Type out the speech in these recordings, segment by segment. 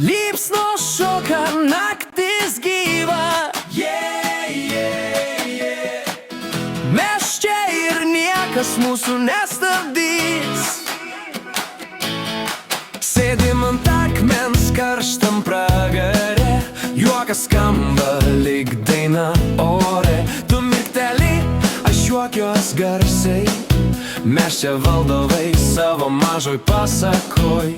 Liepsnos šoka, naktis gyva. Mes čia ir niekas mūsų nestabdys. Sėdim ant akmens karštam pragare, juokas skamba lyg daina ore. Tu mirkteli, aš juokiuos garsiai, mes čia valdovai savo mažoj pasakoj.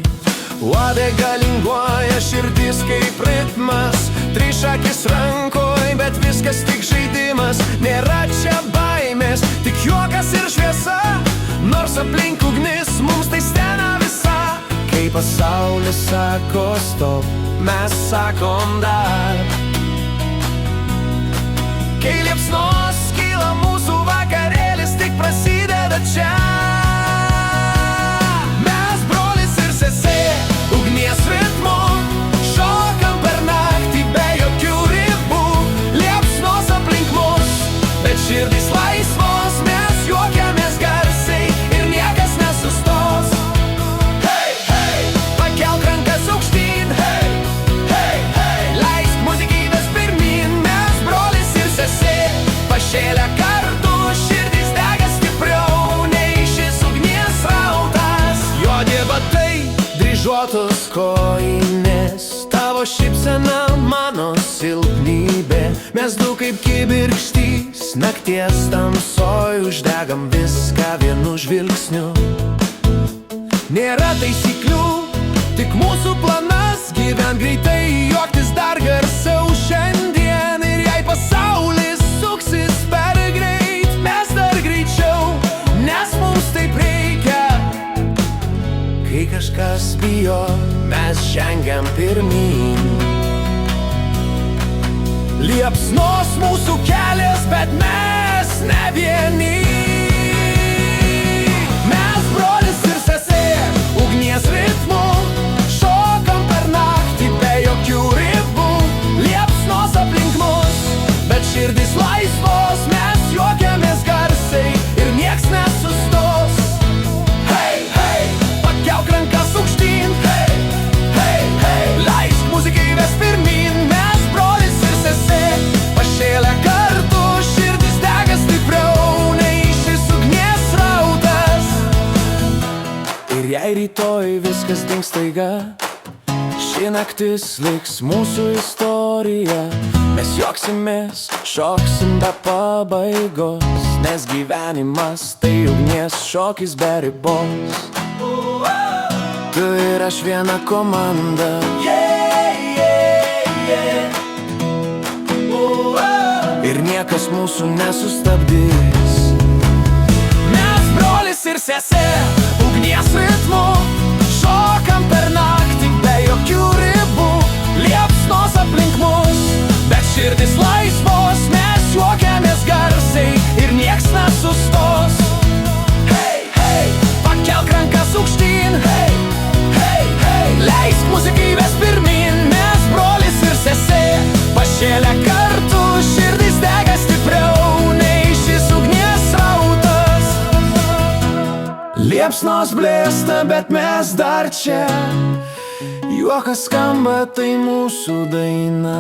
Uodega linguoja, širdis kaip ritmas, trišakis rankoj, bet viskas tik žaidimas. Nėra čia baimės, tik juokas ir šviesa, nors aplink ugnis mums tai scena visa. Kai pasaulis sako stop, mes sakom dar. Kai liepsnos kyla, mūsų vakarėlis tik prasideda čia. Mes brolis ir sesė, ugnies ritmu, šokam per naktį be jokių ribų. Liepsnos aplink mus, bet širdys laisvos, mes juokiamės garsiai ir niekas nesustos. Hei, hei, pakelk rankas aukštyn, hei, hei, hei, leisk muzikybės pirmyn. Mes brolis ir sesė, pašėlę kartu, širdys dega stipriau nei šis ugnies rautas. Juodi batai, dryžuotos kojinės, tavo šypsena mano silpnybė. Mes du kaip kibirkštys, nakties tamsoj uždegam viską vienu žvilgsniu. Nėra taisyklių, tik mūsų planas, gyvent greitai, juoktis dar garsiau šiandien. Ir jei pasaulis suksis per greit, mes dar greičiau, nes mums taip reikia. Kai kažkas bijo, mes žengiam pirmyn. Liepsnos mūsų kelias, bet mes ne vieni. Mes brolis ir sesė, ugnies ritmu, šokam per naktį be jokių ribų. Liepsnos aplink mus, bet širdys laisvos, mes juokiamės garsiai ir nieks nesustos. Hei, hei, pakelk rankas aukštyn, hei, hei, hei, leisk muzikai ves pirmyn. Mes brolis ir sesė, pašėlę kartu, širdys dega stipriau nei šis ugnies rautas. Ir jei rytoj viskas dings staiga, ši naktis liks mūsų istorija. Mes juoksimės, šoksim be pabaigos, nes gyvenimas tai ugnies šokis be ribos. Tu ir aš viena komanda, ir niekas mūsų nesustabdys. Mes brolis ir sesė, ugnies ritmu, šokam per naktį be jokių ribų. Liepsnos aplink mus, bet širdys laisvos, mes juokiamės garsiai ir nieks nesustos. Hei, hei, pakelk rankas aukštyn, hei, hei, hei, leisk muzikai ves pirmyn. Mes brolis ir sesė, pašėlę kartu, širdys dega stipriau nei šis ugnies rautas. Liepsnos blėsta, bet mes dar čia, juokas skamba, tai mūsų daina.